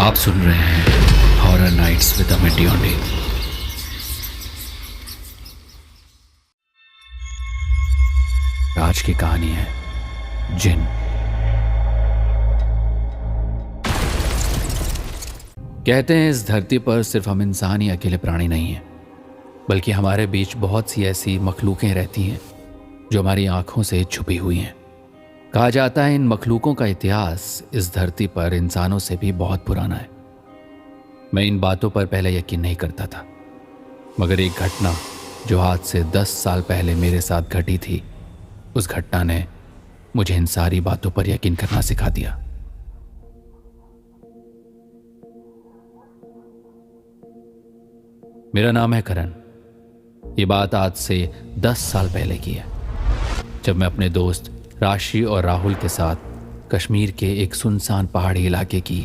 आप सुन रहे हैं हॉरर नाइट्स विद अमित डियोंडे। आज की कहानी है जिन। कहते हैं इस धरती पर सिर्फ हम इंसान ही अकेले प्राणी नहीं हैं, बल्कि हमारे बीच बहुत सी ऐसी मखलूकें रहती हैं जो हमारी आंखों से छुपी हुई हैं। कहा जाता है इन मखलूकों का इतिहास इस धरती पर इंसानों से भी बहुत पुराना है। मैं इन बातों पर पहले यकीन नहीं करता था, मगर एक घटना जो आज से 10 साल पहले मेरे साथ घटी थी, उस घटना ने मुझे इन सारी बातों पर यकीन करना सिखा दिया। मेरा नाम है करण। ये बात आज से 10 साल पहले की है, जब मैं अपने दोस्त राशि और राहुल के साथ कश्मीर के एक सुनसान पहाड़ी इलाके की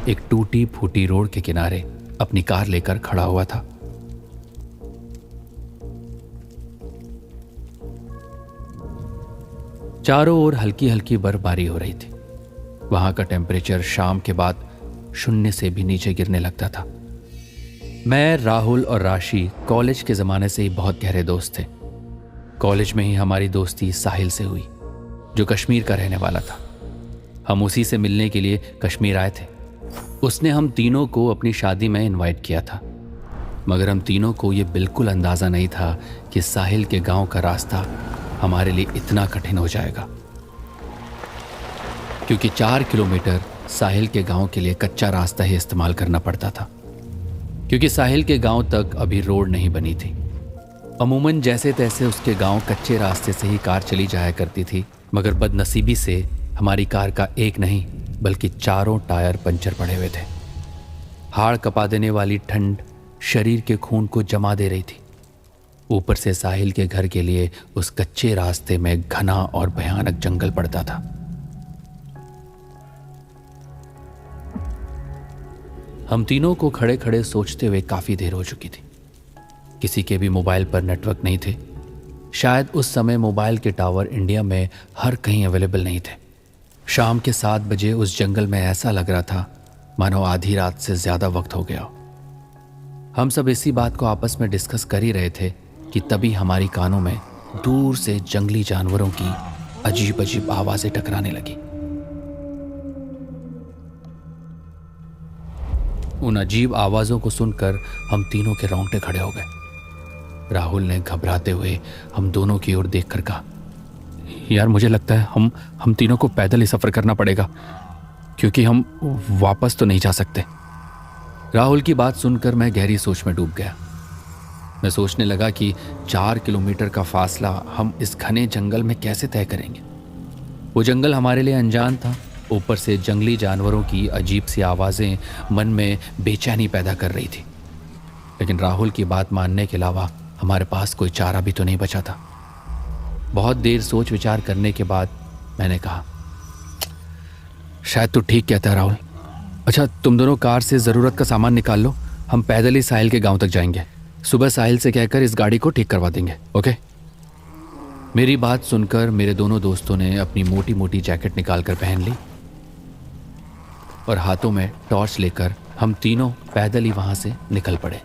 एक टूटी फूटी रोड के किनारे अपनी कार लेकर खड़ा हुआ था। चारों ओर हल्की हल्की बर्फबारी हो रही थी। वहां का टेम्परेचर शाम के बाद 0 से भी नीचे गिरने लगता था। मैं, राहुल और राशि कॉलेज के ज़माने से ही बहुत गहरे दोस्त थे। कॉलेज में ही हमारी दोस्ती साहिल से हुई, जो कश्मीर का रहने वाला था। हम उसी से मिलने के लिए कश्मीर आए थे। उसने हम तीनों को अपनी शादी में इनवाइट किया था, मगर हम तीनों को ये बिल्कुल अंदाज़ा नहीं था कि साहिल के गांव का रास्ता हमारे लिए इतना कठिन हो जाएगा, क्योंकि 4 किलोमीटर साहिल के गांव के लिए कच्चा रास्ता ही इस्तेमाल करना पड़ता था, क्योंकि साहिल के गांव तक अभी रोड नहीं बनी थी। अमूमन जैसे तैसे उसके गांव कच्चे रास्ते से ही कार चली जाया करती थी, मगर बदनसीबी से हमारी कार का एक नहीं बल्कि 4 टायर पंचर पड़े हुए थे। हाड़ कपा देने वाली ठंड शरीर के खून को जमा दे रही थी। ऊपर से साहिल के घर के लिए उस कच्चे रास्ते में घना और भयानक जंगल पड़ता था। हम तीनों को खड़े खड़े सोचते हुए काफी देर हो चुकी थी। किसी के भी मोबाइल पर नेटवर्क नहीं थे। शायद उस समय मोबाइल के टावर इंडिया में हर कहीं अवेलेबल नहीं थे। शाम के 7 बजे उस जंगल में ऐसा लग रहा था मानो आधी रात से ज्यादा वक्त हो गया। हम सब इसी बात को आपस में डिस्कस कर ही रहे थे कि तभी हमारी कानों में दूर से जंगली जानवरों की अजीब अजीब आवाजें टकराने लगी। उन अजीब आवाजों को सुनकर हम तीनों के रोंगटे खड़े हो गए। राहुल ने घबराते हुए हम दोनों की ओर देखकर कहा, यार मुझे लगता है हम तीनों को पैदल ही सफर करना पड़ेगा, क्योंकि हम वापस तो नहीं जा सकते। राहुल की बात सुनकर मैं गहरी सोच में डूब गया। मैं सोचने लगा कि 4 किलोमीटर का फासला हम इस घने जंगल में कैसे तय करेंगे। वो जंगल हमारे लिए अनजान था। ऊपर से जंगली जानवरों की अजीब सी आवाजें मन में बेचैनी पैदा कर रही थी। लेकिन राहुल की बात मानने के अलावा हमारे पास कोई चारा भी तो नहीं बचा था। बहुत देर सोच विचार करने के बाद मैंने कहा, शायद तू ठीक कहता है राहुल। अच्छा, तुम दोनों कार से ज़रूरत का सामान निकाल लो, हम पैदल ही साहिल के गांव तक जाएंगे। सुबह साहिल से कहकर इस गाड़ी को ठीक करवा देंगे, ओके? मेरी बात सुनकर मेरे दोनों दोस्तों ने अपनी मोटी मोटी जैकेट निकाल कर पहन ली और हाथों में टॉर्च लेकर हम तीनों पैदल ही वहां से निकल पड़े।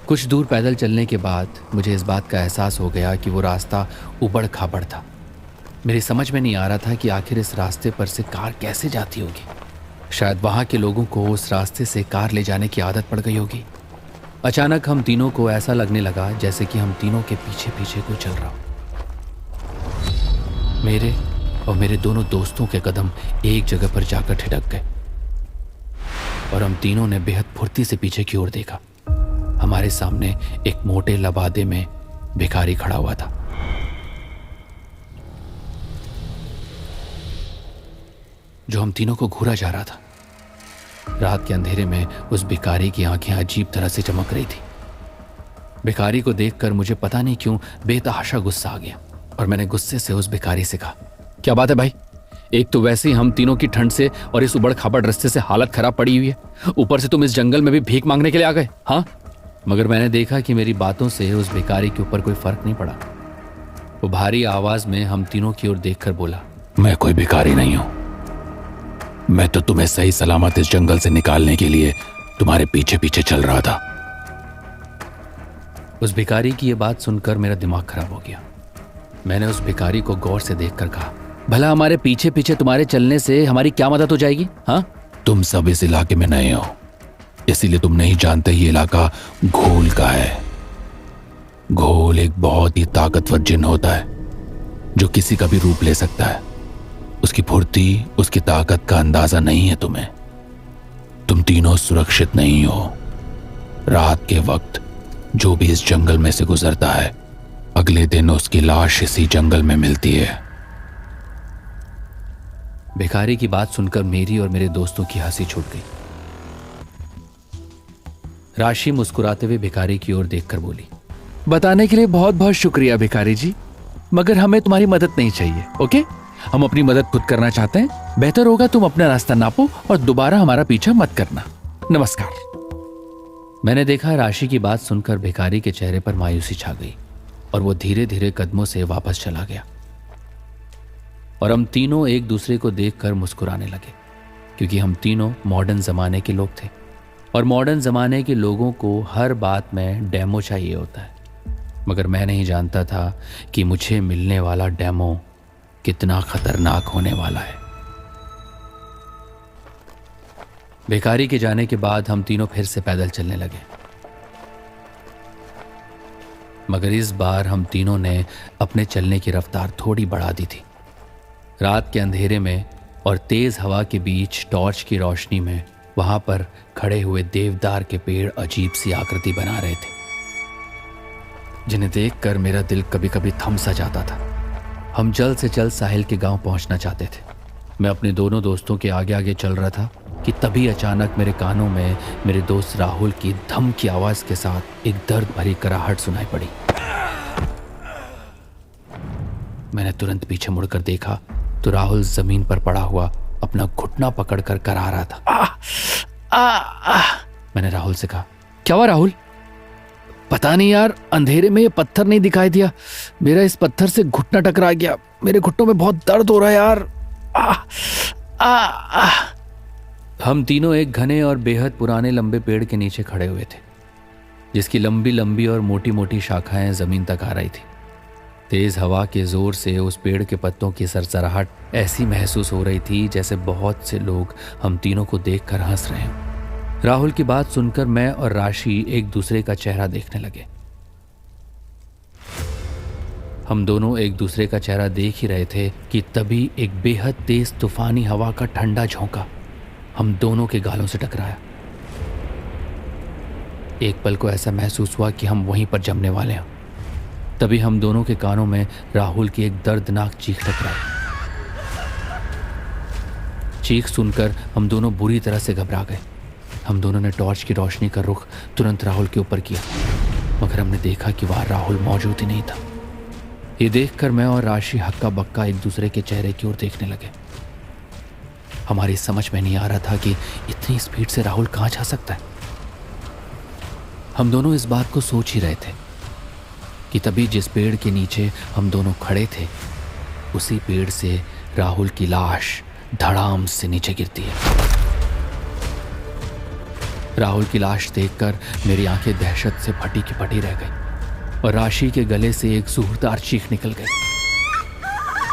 कुछ दूर पैदल चलने के बाद मुझे इस बात का एहसास हो गया कि वो रास्ता उबड़ खाबड़ था। मेरी समझ में नहीं आ रहा था कि आखिर इस रास्ते पर से कार कैसे जाती होगी। शायद वहां के लोगों को उस रास्ते से कार ले जाने की आदत पड़ गई होगी। अचानक हम तीनों को ऐसा लगने लगा जैसे कि हम तीनों के पीछे पीछे कोई चल रहा हो। मेरे और मेरे दोनों दोस्तों के कदम एक जगह पर जाकर ठिठक गए और हम तीनों ने बेहद फुर्ती से पीछे की ओर देखा। हमारे सामने एक मोटे लबादे में भिखारी खड़ा हुआ था। जो हम तीनों को घूरा जा रहा था। रात के अंधेरे में उस भिखारी की आंखें अजीब तरह से चमक रही थी। भिखारी को देखकर मुझे पता नहीं क्यों बेतहाशा गुस्सा आ गया और मैंने गुस्से से उस भिखारी से कहा, क्या बात है भाई? एक तो वैसे ही हम तीनों की ठंड से और इस उबड़ खाबड़ रास्ते से हालत खराब पड़ी हुई है, ऊपर से तुम इस जंगल में भी भीख मांगने के लिए आ गए, हाँ? मगर मैंने देखा कि मेरी बातों से उस भिखारी के ऊपर कोई फर्क नहीं पड़ा। वो भारी आवाज में हम तीनों की ओर देखकर बोला, मैं कोई भिखारी नहीं हूं। मैं तो तुम्हें सही सलामत इस जंगल से निकालने के लिए तुम्हारे पीछे पीछे चल रहा था। उस भिखारी की यह बात सुनकर मेरा दिमाग खराब हो गया। मैंने उस भिखारी को गौर से देखकर कहा, भला हमारे पीछे पीछे तुम्हारे चलने से हमारी क्या मदद हो जाएगी? हाँ, तुम सब इस इलाके में नए हो, इसीलिए तुम नहीं जानते ये इलाका घोल का है। घोल एक बहुत ही ताकतवर जिन होता है जो किसी का भी रूप ले सकता है। उसकी फुर्ती, उसकी ताकत का अंदाजा नहीं है तुम्हें। तुम तीनों सुरक्षित नहीं हो। रात के वक्त जो भी इस जंगल में से गुजरता है, अगले दिन उसकी लाश इसी जंगल में मिलती है। भिखारी की बात सुनकर मेरी और मेरे दोस्तों की हंसी छूट गई। राशि मुस्कुराते हुए भिखारी की ओर देखकर बोली, बताने के लिए बहुत बहुत शुक्रिया भिखारी जी, मगर हमें तुम्हारी मदद नहीं चाहिए। ओके, हम अपनी मदद खुद करना चाहते हैं। बेहतर होगा तुम अपना रास्ता नापो और दोबारा हमारा पीछा मत करना। नमस्कार। मैंने देखा राशि की बात सुनकर भिखारी के चेहरे पर मायूसी छा गई और वो धीरे धीरे कदमों से वापस चला गया और हम तीनों एक दूसरे को देखकर मुस्कुराने लगे, क्योंकि हम तीनों मॉडर्न जमाने के लोग थे और मॉडर्न जमाने के लोगों को हर बात में डेमो चाहिए होता है। मगर मैं नहीं जानता था कि मुझे मिलने वाला डेमो कितना खतरनाक होने वाला है। भिखारी के जाने के बाद हम तीनों फिर से पैदल चलने लगे, मगर इस बार हम तीनों ने अपने चलने की रफ्तार थोड़ी बढ़ा दी थी। रात के अंधेरे में और तेज हवा के बीच टॉर्च की रोशनी में वहां पर खड़े हुए देवदार के पेड़ अजीब सी आकृति बना रहे थे, जिन्हें देखकर मेरा दिल कभी कभी थम सा जाता था। हम जल्द से जल्द साहिल के गांव पहुंचना चाहते थे। मैं अपने दोनों दोस्तों के आगे आगे चल रहा था कि तभी अचानक मेरे कानों में मेरे दोस्त राहुल की धम की आवाज के साथ एक दर्द भरी कराहट सुनाई पड़ी। मैंने तुरंत पीछे मुड़कर देखा तो राहुल जमीन पर पड़ा हुआ अपना घुटना पकड़कर करा रहा था। मैंने राहुल से कहा, क्या हुआ राहुल? पता नहीं यार, अंधेरे में ये पत्थर नहीं दिखाई दिया, मेरा इस पत्थर से घुटना टकरा गया, मेरे घुटनों में बहुत दर्द हो रहा है यार। हम तीनों एक घने और बेहद पुराने लंबे पेड़ के नीचे खड़े हुए थे, जिसकी लंबी लंबी और मोटी मोटी शाखाएं जमीन तक आ रही थी। तेज हवा के जोर से उस पेड़ के पत्तों की सरसराहट ऐसी महसूस हो रही थी जैसे बहुत से लोग हम तीनों को देखकर हंस रहे हों। राहुल की बात सुनकर मैं और राशि एक दूसरे का चेहरा देखने लगे। हम दोनों एक दूसरे का चेहरा देख ही रहे थे कि तभी एक बेहद तेज तूफानी हवा का ठंडा झोंका हम दोनों के गालों से टकराया। एक पल को ऐसा महसूस हुआ कि हम वहीं पर जमने वाले हैं। तभी हम दोनों के कानों में राहुल की एक दर्दनाक चीख टकराई। चीख सुनकर हम दोनों बुरी तरह से घबरा गए। हम दोनों ने टॉर्च की रोशनी का रुख तुरंत राहुल के ऊपर किया, मगर हमने देखा कि वहां राहुल मौजूद ही नहीं था। ये देखकर मैं और राशि हक्का बक्का एक दूसरे के चेहरे की ओर देखने लगे। हमारी समझ में नहीं आ रहा था कि इतनी स्पीड से राहुल कहां जा सकता है। हम दोनों इस बात को सोच ही रहे थे कि तभी जिस पेड़ के नीचे हम दोनों खड़े थे, उसी पेड़ से राहुल की लाश धड़ाम से नीचे गिरती है। राहुल की लाश देखकर मेरी आंखें दहशत से फटी की फटी रह गई और राशि के गले से एक जोरदार चीख निकल गई।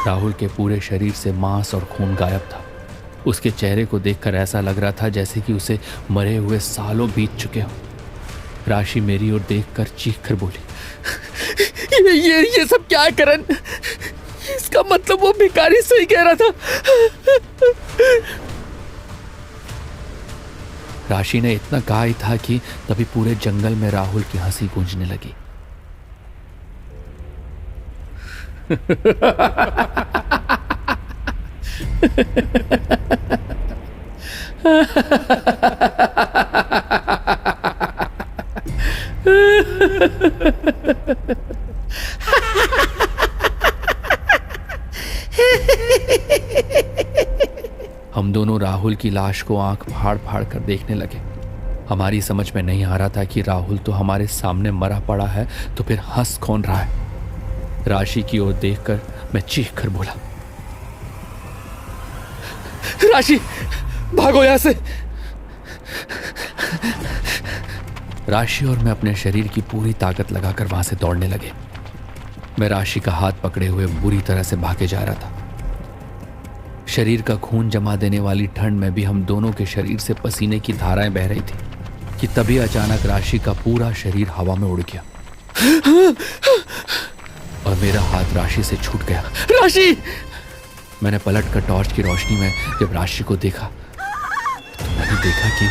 राहुल के पूरे शरीर से मांस और खून गायब था। उसके चेहरे को देखकर ऐसा लग रहा था जैसे कि उसे मरे हुए सालों बीत चुके हों। राशि मेरी ओर देखकर चीख कर बोली, ये सब क्या है करण? इसका मतलब वो भिखारी सही कह रहा था। राशि ने इतना कहा ही था कि तभी पूरे जंगल में राहुल की हंसी गूंजने लगी। हम दोनों राहुल की लाश को आंख फाड़ फाड़ कर देखने लगे। हमारी समझ में नहीं आ रहा था कि राहुल तो हमारे सामने मरा पड़ा है, तो फिर हंस कौन रहा है। राशि की ओर देखकर मैं चीख कर बोला, राशि, भागो यहां से। राशि और मैं अपने शरीर की पूरी ताकत लगाकर वहां से दौड़ने लगे। मैं राशि का हाथ पकड़े हुए बुरी तरह से भागे जा रहा था। शरीर का खून जमा देने वाली ठंड में भी हम दोनों के शरीर से पसीने की धाराएं बह रही थी कि तभी अचानक राशि का पूरा शरीर हवा में उड़ गया और मेरा हाथ राशि से छूट गया। राशि! मैंने पलट कर टॉर्च की रोशनी में जब राशि को देखा तो मैंने देखा कि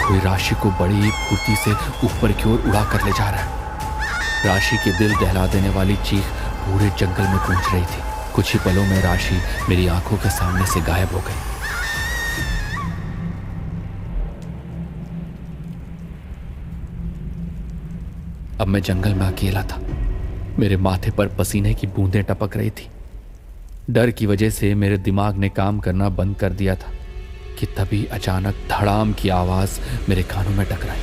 कोई राशि को बड़ी ही फुर्ती से ऊपर की ओर उड़ा कर ले जा रहा है। राशि की दिल दहला देने वाली चीख पूरे जंगल में गूंज रही थी। कुछ ही पलों में राशि मेरी आंखों के सामने से गायब हो गई। अब मैं जंगल में अकेला था। मेरे माथे पर पसीने की बूंदें टपक रही थी। डर की वजह से मेरे दिमाग ने काम करना बंद कर दिया था कि तभी अचानक धड़ाम की आवाज मेरे कानों में टकराई।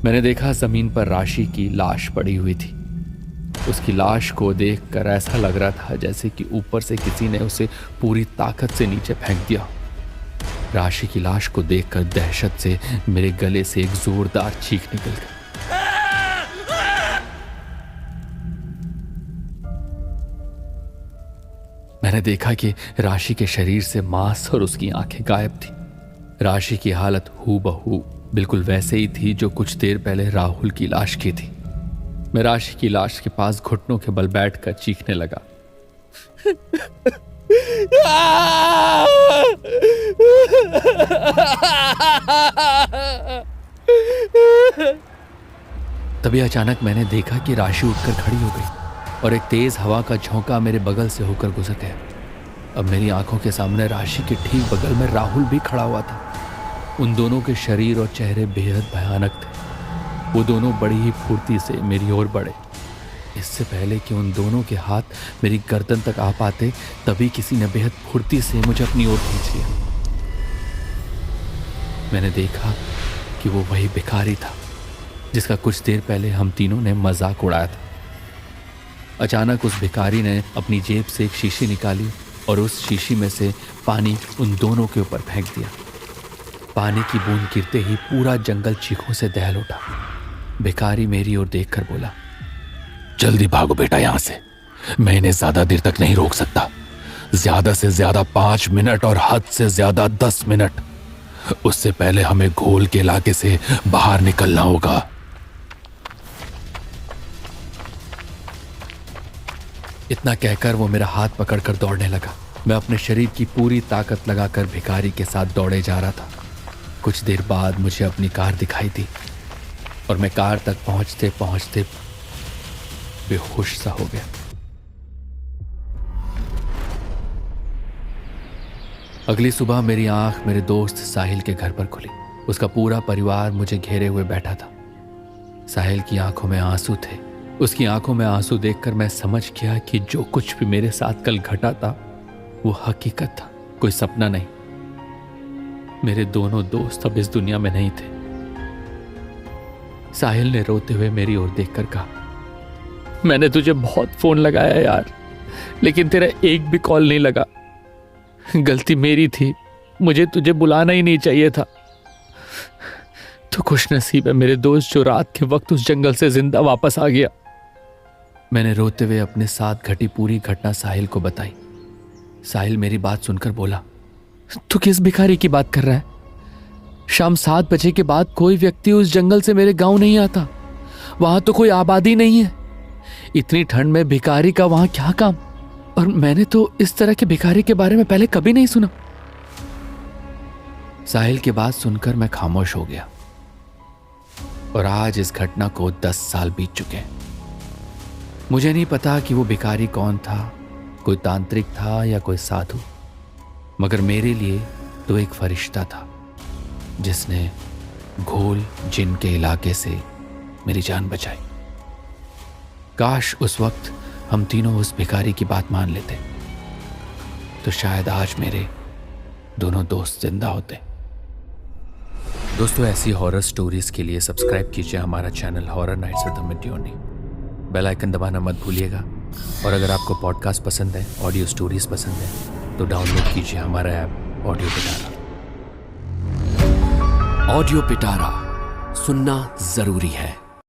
मैंने देखा जमीन पर राशि की लाश पड़ी हुई थी। उसकी लाश को देखकर ऐसा लग रहा था जैसे कि ऊपर से किसी ने उसे पूरी ताकत से नीचे फेंक दिया। राशि की लाश को देखकर दहशत से मेरे गले से एक जोरदार चीख निकल गई। मैंने देखा कि राशि के शरीर से मांस और उसकी आंखें गायब थी। राशि की हालत हूबहू बिल्कुल वैसे ही थी जो कुछ देर पहले राहुल की लाश की थी। मैं राशि की लाश के पास घुटनों के बल बैठकर चीखने लगा। तभी अचानक मैंने देखा कि राशि उठकर खड़ी हो गई और एक तेज हवा का झोंका मेरे बगल से होकर गुजर गया। अब मेरी आंखों के सामने राशि के ठीक बगल में राहुल भी खड़ा हुआ था। उन दोनों के शरीर और चेहरे बेहद भयानक थे। वो दोनों बड़ी ही फुर्ती से मेरी ओर बढ़े। इससे पहले कि उन दोनों के हाथ मेरी गर्दन तक आ पाते तभी किसी ने बेहद फुर्ती से मुझे अपनी ओर खींच लिया। मैंने देखा कि वो वही भिखारी था जिसका कुछ देर पहले हम तीनों ने मजाक उड़ाया था। अचानक उस भिखारी ने अपनी जेब से एक शीशी निकाली और उस शीशी में से पानी उन दोनों के ऊपर फेंक दिया। पानी की बूंद गिरते ही पूरा जंगल चीखों से दहल उठा। भिखारी मेरी ओर देखकर बोला, जल्दी भागो बेटा यहां से। मैं इन्हें ज्यादा देर तक नहीं रोक सकता। ज्यादा से ज्यादा 5 मिनट और हद से ज्यादा 10 मिनट। उससे पहले हमें घोल के इलाके से बाहर निकलना होगा। इतना कहकर वो मेरा हाथ पकड़कर दौड़ने लगा। मैं अपने शरीर की पूरी ताकत लगाकर भिखारी के साथ दौड़े जा रहा था। कुछ देर बाद मुझे अपनी कार दिखाई दी और मैं कार तक पहुंचते पहुंचते बेहोश सा हो गया। अगली सुबह मेरी आंख मेरे दोस्त साहिल के घर पर खुली। उसका पूरा परिवार मुझे घेरे हुए बैठा था। साहिल की आंखों में आंसू थे। उसकी आंखों में आंसू देखकर मैं समझ गया कि जो कुछ भी मेरे साथ कल घटा था वो हकीकत था, कोई सपना नहीं। मेरे दोनों दोस्त अब इस दुनिया में नहीं थे। साहिल ने रोते हुए मेरी ओर देखकर कहा, मैंने तुझे बहुत फोन लगाया यार, लेकिन तेरा एक भी कॉल नहीं लगा। गलती मेरी थी, मुझे तुझे बुलाना ही नहीं चाहिए था। तो खुशनसीब है मेरे दोस्त जो रात के वक्त उस जंगल से जिंदा वापस आ गया। मैंने रोते हुए अपने साथ घटी पूरी घटना साहिल को बताई। साहिल मेरी बात सुनकर बोला, तू किस भिखारी की बात कर रहा है? शाम 7 बजे के बाद कोई व्यक्ति उस जंगल से मेरे गांव नहीं आता। वहां तो कोई आबादी नहीं है। इतनी ठंड में भिखारी का वहां क्या काम? और मैंने तो इस तरह के भिखारी के बारे में पहले कभी नहीं सुना। साहिल की बात सुनकर मैं खामोश हो गया। और आज इस घटना को 10 साल बीत चुके हैं। मुझे नहीं पता कि वो भिखारी कौन था, कोई तांत्रिक था या कोई साधु, मगर मेरे लिए तो एक फरिश्ता था जिसने घोल जिन के इलाके से मेरी जान बचाई। काश उस वक्त हम तीनों उस भिखारी की बात मान लेते तो शायद आज मेरे दोनों दोस्त जिंदा होते। दोस्तों, ऐसी हॉरर स्टोरीज के लिए सब्सक्राइब कीजिए हमारा channel horror nights with Amit Deoni. Bell icon दबाना मत भूलिएगा। और अगर आपको पॉडकास्ट पसंद है, ऑडियो स्टोरीज पसंद है, तो डाउनलोड कीजिए हमारा ऐप ऑडियो पिटारा। ऑडियो पिटारा सुनना जरूरी है।